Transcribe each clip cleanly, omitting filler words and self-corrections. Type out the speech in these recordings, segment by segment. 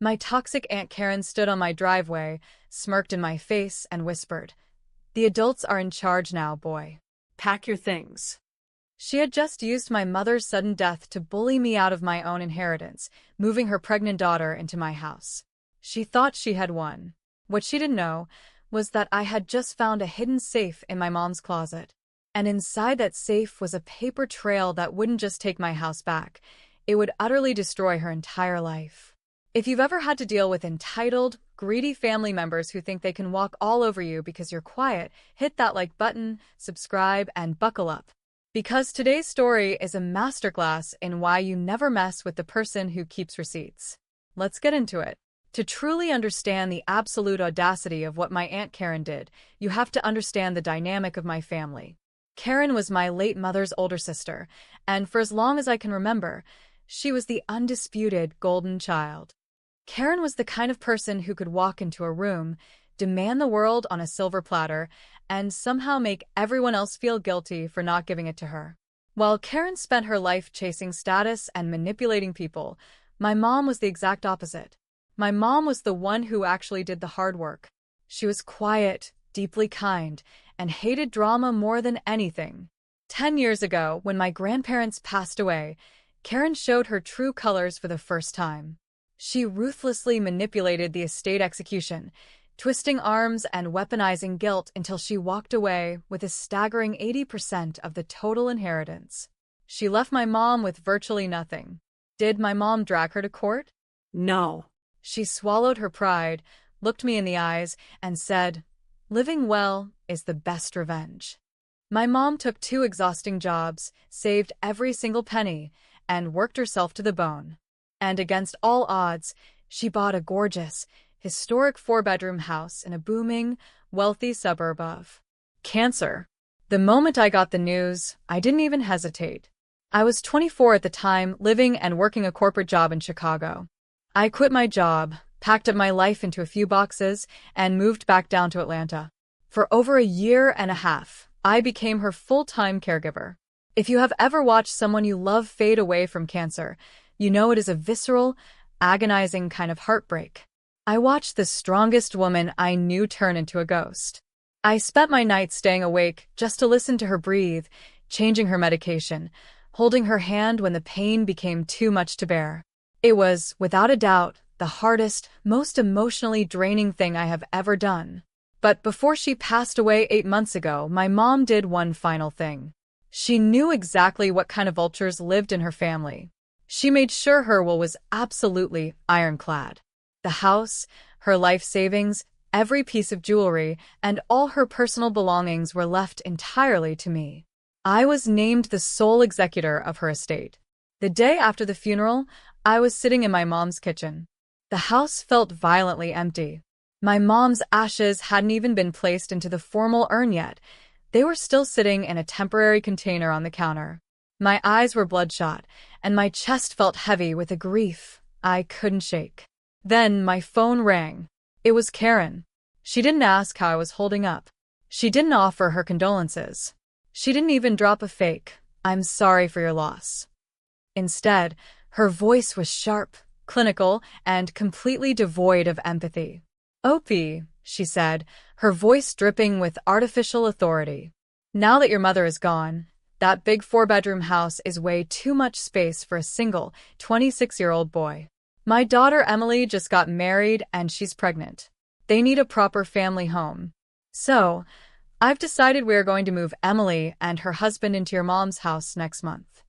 My toxic Aunt Karen stood on my driveway, smirked in my face, and whispered, "The adults are in charge now, boy. Pack your things." She had just used my mother's sudden death to bully me out of my own inheritance, moving her pregnant daughter into my house. She thought she had won. What she didn't know was that I had just found a hidden safe in my mom's closet. And inside that safe was a paper trail that wouldn't just take my house back, it would utterly destroy her entire life. If you've ever had to deal with entitled, greedy family members who think they can walk all over you because you're quiet, hit that like button, subscribe, and buckle up. Because today's story is a masterclass in why you never mess with the person who keeps receipts. Let's get into it. To truly understand the absolute audacity of what my Aunt Karen did, you have to understand the dynamic of my family. Karen was my late mother's older sister, and for as long as I can remember, she was the undisputed golden child. Karen was the kind of person who could walk into a room, demand the world on a silver platter, and somehow make everyone else feel guilty for not giving it to her. While Karen spent her life chasing status and manipulating people, my mom was the exact opposite. My mom was the one who actually did the hard work. She was quiet, deeply kind, and hated drama more than anything. 10 years ago, when my grandparents passed away, Karen showed her true colors for the first time. She ruthlessly manipulated the estate execution, twisting arms and weaponizing guilt until she walked away with a staggering 80% of the total inheritance. She left my mom with virtually nothing. Did my mom drag her to court? No. She swallowed her pride, looked me in the eyes, and said, "Living well is the best revenge." My mom took 2 exhausting jobs, saved every single penny, and worked herself to the bone. And against all odds, she bought a gorgeous, historic 4-bedroom house in a booming, wealthy suburb of Cancer. The moment I got the news, I didn't even hesitate. I was 24 at the time, living and working a corporate job in Chicago. I quit my job, packed up my life into a few boxes, and moved back down to Atlanta. For over a year and a half, I became her full-time caregiver. If you have ever watched someone you love fade away from cancer, you know it is a visceral, agonizing kind of heartbreak. I watched the strongest woman I knew turn into a ghost. I spent my nights staying awake just to listen to her breathe, changing her medication, holding her hand when the pain became too much to bear. It was, without a doubt, the hardest, most emotionally draining thing I have ever done. But before she passed away 8 months ago, my mom did one final thing. She knew exactly what kind of vultures lived in her family. She made sure her will was absolutely ironclad. The house, her life savings, every piece of jewelry, and all her personal belongings were left entirely to me. I was named the sole executor of her estate. The day after the funeral, I was sitting in my mom's kitchen. The house felt violently empty. My mom's ashes hadn't even been placed into the formal urn yet. They were still sitting in a temporary container on the counter. My eyes were bloodshot, and my chest felt heavy with a grief I couldn't shake. Then my phone rang. It was Karen. She didn't ask how I was holding up. She didn't offer her condolences. She didn't even drop a fake, "I'm sorry for your loss." Instead, her voice was sharp, clinical, and completely devoid of empathy. "Opie," she said, her voice dripping with artificial authority. "Now that your mother is gone, that big 4-bedroom house is way too much space for a single, 26-year-old boy. My daughter Emily just got married and she's pregnant. They need a proper family home. So, I've decided we're going to move Emily and her husband into your mom's house next month."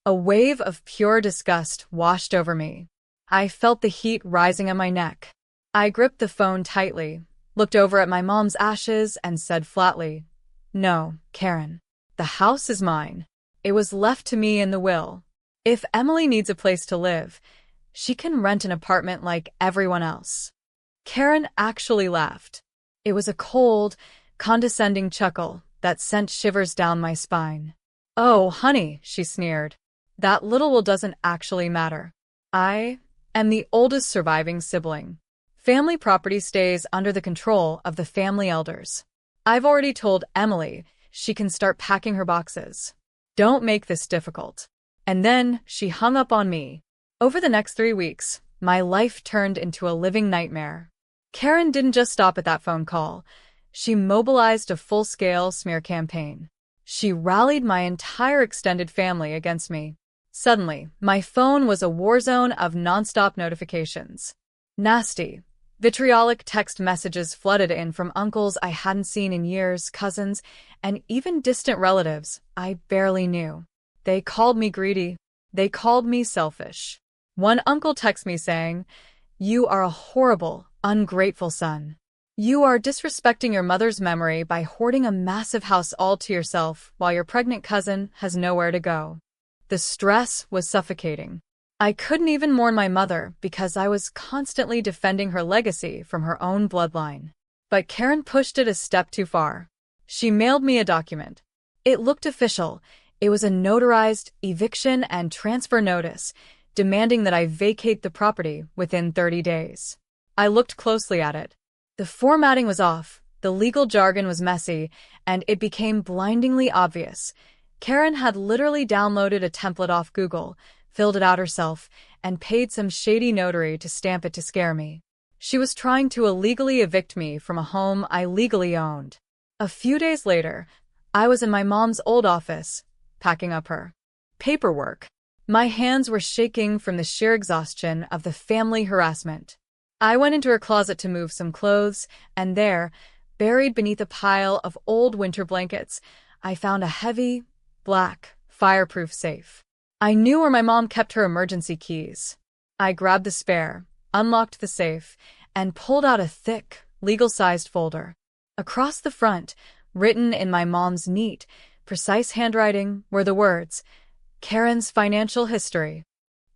A wave of pure disgust washed over me. I felt the heat rising on my neck. I gripped the phone tightly, looked over at my mom's ashes, and said flatly, "No, Karen. The house is mine. It was left to me in the will. If Emily needs a place to live, she can rent an apartment like everyone else." Karen actually laughed. It was a cold, condescending chuckle that sent shivers down my spine. "Oh, honey," she sneered. "That little will doesn't actually matter. I am the oldest surviving sibling. Family property stays under the control of the family elders. I've already told Emily she can start packing her boxes. Don't make this difficult." And then she hung up on me. Over the next 3 weeks, my life turned into a living nightmare. Karen didn't just stop at that phone call. She mobilized a full-scale smear campaign. She rallied my entire extended family against me. Suddenly, my phone was a war zone of nonstop notifications. Nasty, vitriolic text messages flooded in from uncles I hadn't seen in years, cousins, and even distant relatives I barely knew. They called me greedy. They called me selfish. One uncle texted me saying, "You are a horrible, ungrateful son. You are disrespecting your mother's memory by hoarding a massive house all to yourself while your pregnant cousin has nowhere to go." The stress was suffocating. I couldn't even mourn my mother because I was constantly defending her legacy from her own bloodline. But Karen pushed it a step too far. She mailed me a document. It looked official. It was a notarized eviction and transfer notice, demanding that I vacate the property within 30 days. I looked closely at it. The formatting was off, the legal jargon was messy, and it became blindingly obvious. Karen had literally downloaded a template off Google, filled it out herself, and paid some shady notary to stamp it to scare me. She was trying to illegally evict me from a home I legally owned. A few days later, I was in my mom's old office, packing up her paperwork. My hands were shaking from the sheer exhaustion of the family harassment. I went into her closet to move some clothes, and there, buried beneath a pile of old winter blankets, I found a heavy, black, fireproof safe. I knew where my mom kept her emergency keys. I grabbed the spare, unlocked the safe, and pulled out a thick, legal-sized folder. Across the front, written in my mom's neat, precise handwriting, were the words, "Karen's Financial History."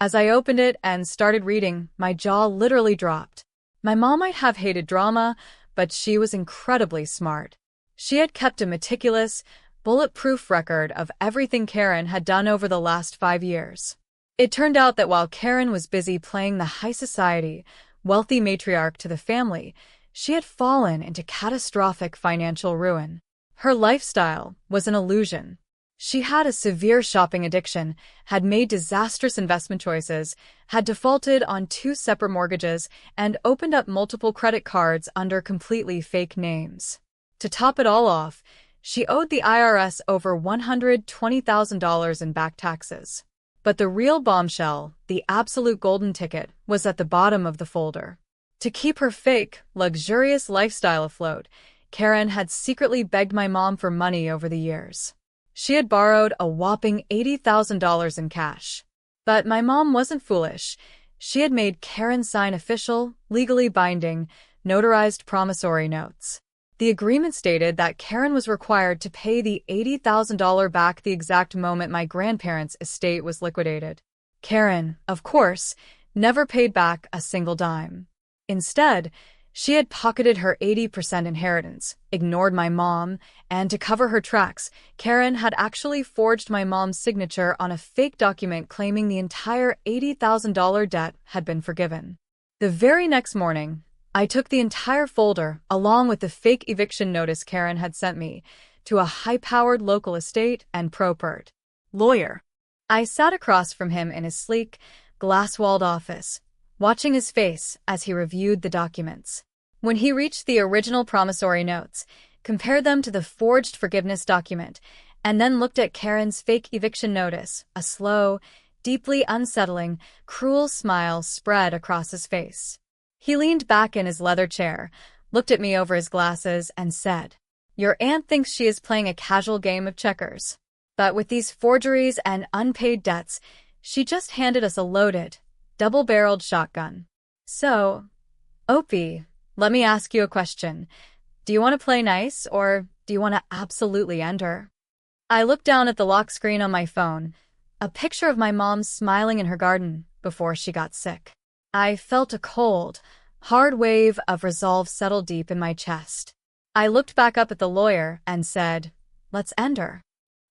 As I opened it and started reading, my jaw literally dropped. My mom might have hated drama, but she was incredibly smart. She had kept a meticulous, bulletproof record of everything Karen had done over the last 5 years. It turned out that while Karen was busy playing the high society, wealthy matriarch to the family, she had fallen into catastrophic financial ruin. Her lifestyle was an illusion. She had a severe shopping addiction, had made disastrous investment choices, had defaulted on 2 separate mortgages, and opened up multiple credit cards under completely fake names. To top it all off, she owed the IRS over $120,000 in back taxes. But the real bombshell, the absolute golden ticket, was at the bottom of the folder. To keep her fake, luxurious lifestyle afloat, Karen had secretly begged my mom for money over the years. She had borrowed a whopping $80,000 in cash. But my mom wasn't foolish. She had made Karen sign official, legally binding, notarized promissory notes. The agreement stated that Karen was required to pay the $80,000 back the exact moment my grandparents' estate was liquidated. Karen, of course, never paid back a single dime. Instead, she had pocketed her 80% inheritance, ignored my mom, and to cover her tracks, Karen had actually forged my mom's signature on a fake document claiming the entire $80,000 debt had been forgiven. The very next morning, I took the entire folder, along with the fake eviction notice Karen had sent me, to a high-powered local estate and pro-pert lawyer. I sat across from him in his sleek, glass-walled office, watching his face as he reviewed the documents. When he reached the original promissory notes, compared them to the forged forgiveness document, and then looked at Karen's fake eviction notice, a slow, deeply unsettling, cruel smile spread across his face. He leaned back in his leather chair, looked at me over his glasses, and said, "Your aunt thinks she is playing a casual game of checkers. But with these forgeries and unpaid debts, she just handed us a loaded, double-barreled shotgun. So, Opie, let me ask you a question. Do you want to play nice, or do you want to absolutely end her?" I looked down at the lock screen on my phone, a picture of my mom smiling in her garden before she got sick. I felt a cold, hard wave of resolve settle deep in my chest. I looked back up at the lawyer and said, "Let's end her."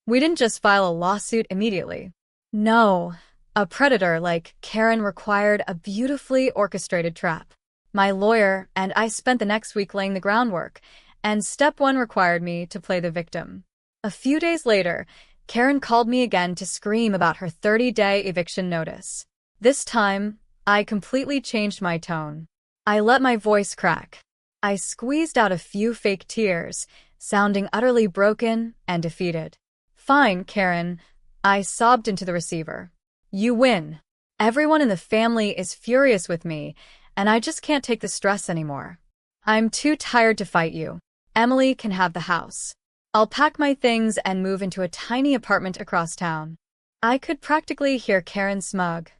We didn't just file a lawsuit immediately. No, a predator like Karen required a beautifully orchestrated trap. My lawyer and I spent the next week laying the groundwork, and step 1 required me to play the victim. A few days later, Karen called me again to scream about her 30-day eviction notice. This time, I completely changed my tone. I let my voice crack. I squeezed out a few fake tears, sounding utterly broken and defeated. "Fine, Karen," I sobbed into the receiver. "You win. Everyone in the family is furious with me, and I just can't take the stress anymore. I'm too tired to fight you. Emily can have the house. I'll pack my things and move into a tiny apartment across town." I could practically hear Karen's smug,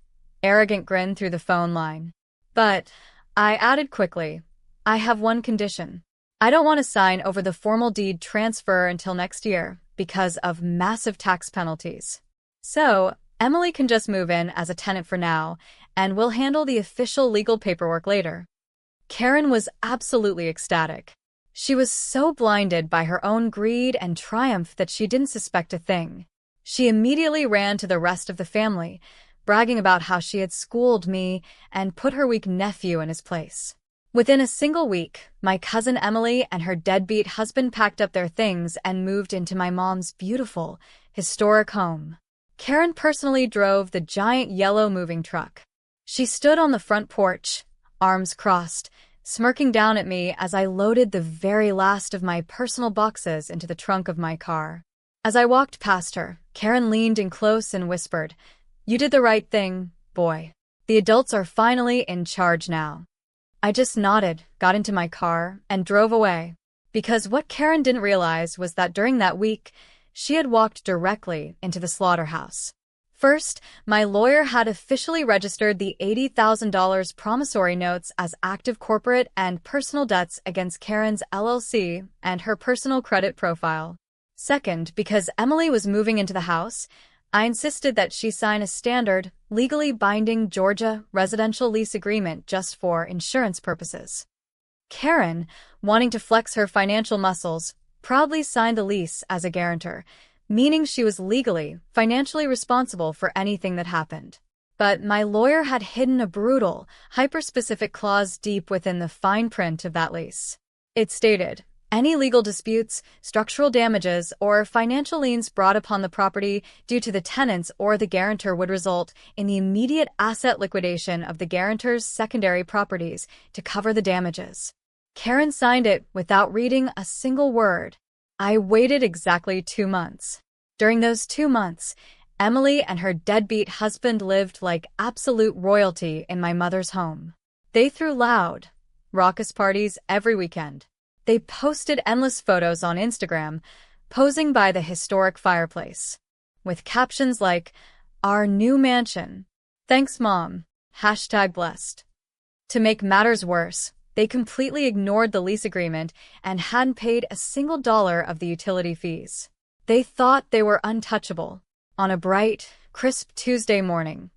arrogant grin through the phone line. But I added quickly, "I have one condition. I don't want to sign over the formal deed transfer until next year because of massive tax penalties. So, Emily can just move in as a tenant for now, and we'll handle the official legal paperwork later." Karen was absolutely ecstatic. She was so blinded by her own greed and triumph that she didn't suspect a thing. She immediately ran to the rest of the family, bragging about how she had schooled me and put her weak nephew in his place. Within a single week, my cousin Emily and her deadbeat husband packed up their things and moved into my mom's beautiful, historic home. Karen personally drove the giant yellow moving truck. She stood on the front porch, arms crossed, smirking down at me as I loaded the very last of my personal boxes into the trunk of my car. As I walked past her, Karen leaned in close and whispered, "You did the right thing, boy. The adults are finally in charge now." I just nodded, got into my car, and drove away. Because what Karen didn't realize was that during that week, she had walked directly into the slaughterhouse. First, my lawyer had officially registered the $80,000 promissory notes as active corporate and personal debts against Karen's LLC and her personal credit profile. Second, because Emily was moving into the house, I insisted that she sign a standard, legally binding Georgia residential lease agreement just for insurance purposes. Karen, wanting to flex her financial muscles, proudly signed the lease as a guarantor, meaning she was legally, financially responsible for anything that happened. But my lawyer had hidden a brutal, hyper-specific clause deep within the fine print of that lease. It stated, "Any legal disputes, structural damages, or financial liens brought upon the property due to the tenants or the guarantor would result in the immediate asset liquidation of the guarantor's secondary properties to cover the damages." Karen signed it without reading a single word. I waited exactly 2 months. During those 2 months, Emily and her deadbeat husband lived like absolute royalty in my mother's home. They threw loud, raucous parties every weekend. They posted endless photos on Instagram, posing by the historic fireplace, with captions like, "Our new mansion. Thanks, Mom. #blessed." To make matters worse, they completely ignored the lease agreement and hadn't paid a single dollar of the utility fees. They thought they were untouchable. On a bright, crisp Tuesday morning,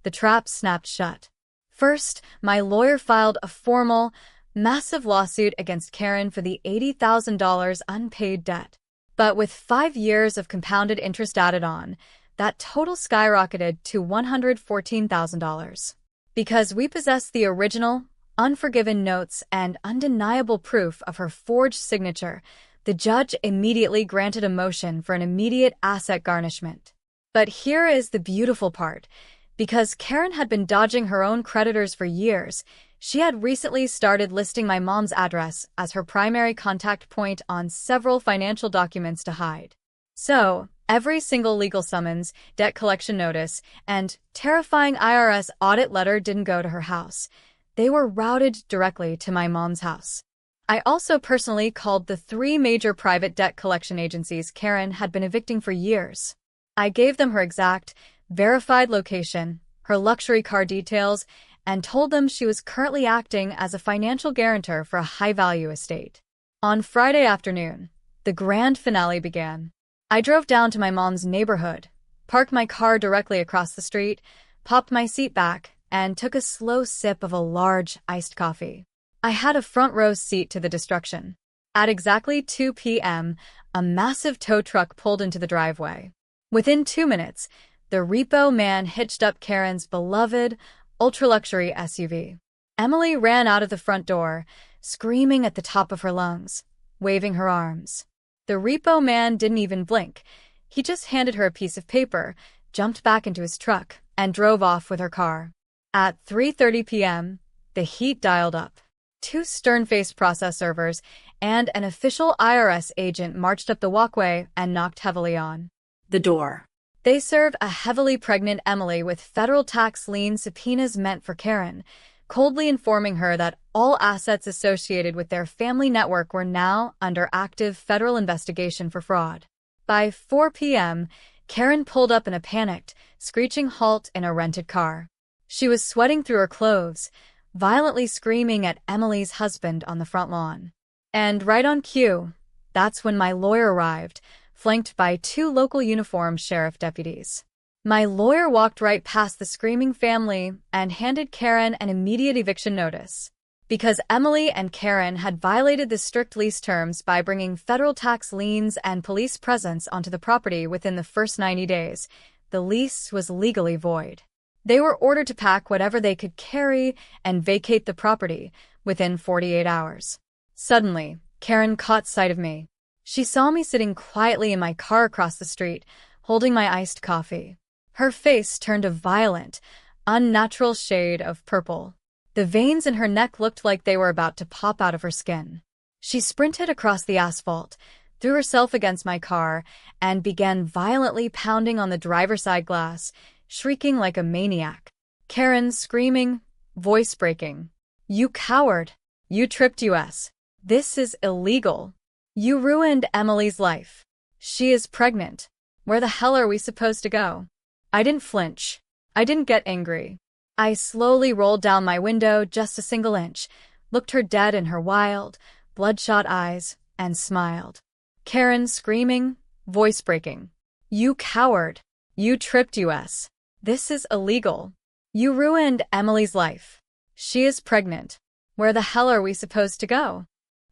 the trap snapped shut. First, my lawyer filed a formal, massive lawsuit against Karen for the $80,000 unpaid debt. But with 5 years of compounded interest added on, that total skyrocketed to $114,000. Because we possessed the original, unforgiven notes and undeniable proof of her forged signature, the judge immediately granted a motion for an immediate asset garnishment. But here is the beautiful part. Because Karen had been dodging her own creditors for years, she had recently started listing my mom's address as her primary contact point on several financial documents to hide. So, every single legal summons, debt collection notice, and terrifying IRS audit letter didn't go to her house. They were routed directly to my mom's house. I also personally called the 3 major private debt collection agencies Karen had been evicting for years. I gave them her exact, verified location, her luxury car details, and told them she was currently acting as a financial guarantor for a high-value estate. On Friday afternoon, the grand finale began. I drove down to my mom's neighborhood, parked my car directly across the street, popped my seat back, and took a slow sip of a large iced coffee. I had a front row seat to the destruction. At exactly 2 p.m., a massive tow truck pulled into the driveway. Within 2 minutes, the repo man hitched up Karen's beloved, ultra-luxury SUV. Emily ran out of the front door, screaming at the top of her lungs, waving her arms. The repo man didn't even blink. He just handed her a piece of paper, jumped back into his truck, and drove off with her car. At 3:30 p.m., the heat dialed up. Two stern-faced process servers and an official IRS agent marched up the walkway and knocked heavily on The door. They served a heavily pregnant Emily with federal tax lien subpoenas meant for Karen, coldly informing her that all assets associated with their family network were now under active federal investigation for fraud. By 4 p.m., Karen pulled up in a panicked, screeching halt in a rented car. She was sweating through her clothes, violently screaming at Emily's husband on the front lawn. And right on cue, that's when my lawyer arrived, flanked by two local uniformed sheriff deputies. My lawyer walked right past the screaming family and handed Karen an immediate eviction notice. Because Emily and Karen had violated the strict lease terms by bringing federal tax liens and police presence onto the property within the first 90 days, the lease was legally void. They were ordered to pack whatever they could carry and vacate the property within 48 hours. Suddenly, Karen caught sight of me. She saw me sitting quietly in my car across the street, holding my iced coffee. Her face turned a violent, unnatural shade of purple. The veins in her neck looked like they were about to pop out of her skin. She sprinted across the asphalt, threw herself against my car, and began violently pounding on the driver's side glass, shrieking like a maniac. Karen screaming, voice breaking. "You coward! You tripped us! This is illegal! You ruined Emily's life! She is pregnant! Where the hell are we supposed to go?" I didn't flinch. I didn't get angry. I slowly rolled down my window just a single inch, looked her dead in her wild, bloodshot eyes, and smiled. Karen screaming, voice breaking. "You coward! You tripped us! This is illegal! You ruined Emily's life! She is pregnant! Where the hell are we supposed to go?"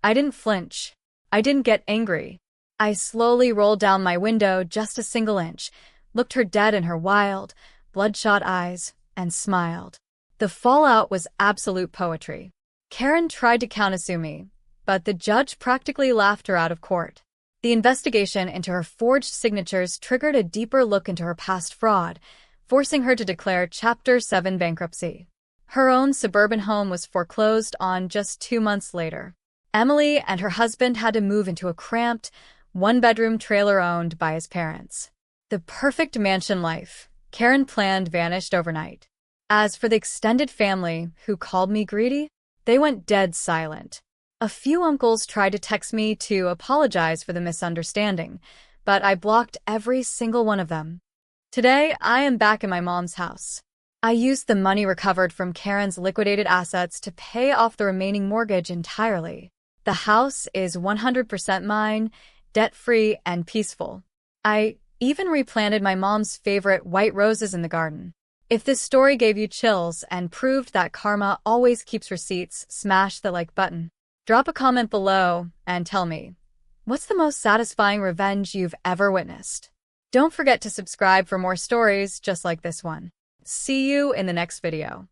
I didn't flinch. I didn't get angry. I slowly rolled down my window just a single inch, looked her dead in her wild, bloodshot eyes, and smiled. The fallout was absolute poetry. Karen tried to countersue me, but the judge practically laughed her out of court. The investigation into her forged signatures triggered a deeper look into her past fraud, forcing her to declare Chapter 7 bankruptcy. Her own suburban home was foreclosed on just 2 months later. Emily and her husband had to move into a cramped, one-bedroom trailer owned by his parents. The perfect mansion life Karen planned vanished overnight. As for the extended family, who called me greedy, they went dead silent. A few uncles tried to text me to apologize for the misunderstanding, but I blocked every single one of them. Today, I am back in my mom's house. I used the money recovered from Karen's liquidated assets to pay off the remaining mortgage entirely. The house is 100% mine, debt-free and peaceful. I even replanted my mom's favorite white roses in the garden. If this story gave you chills and proved that karma always keeps receipts, smash the like button. Drop a comment below and tell me, what's the most satisfying revenge you've ever witnessed? Don't forget to subscribe for more stories just like this one. See you in the next video.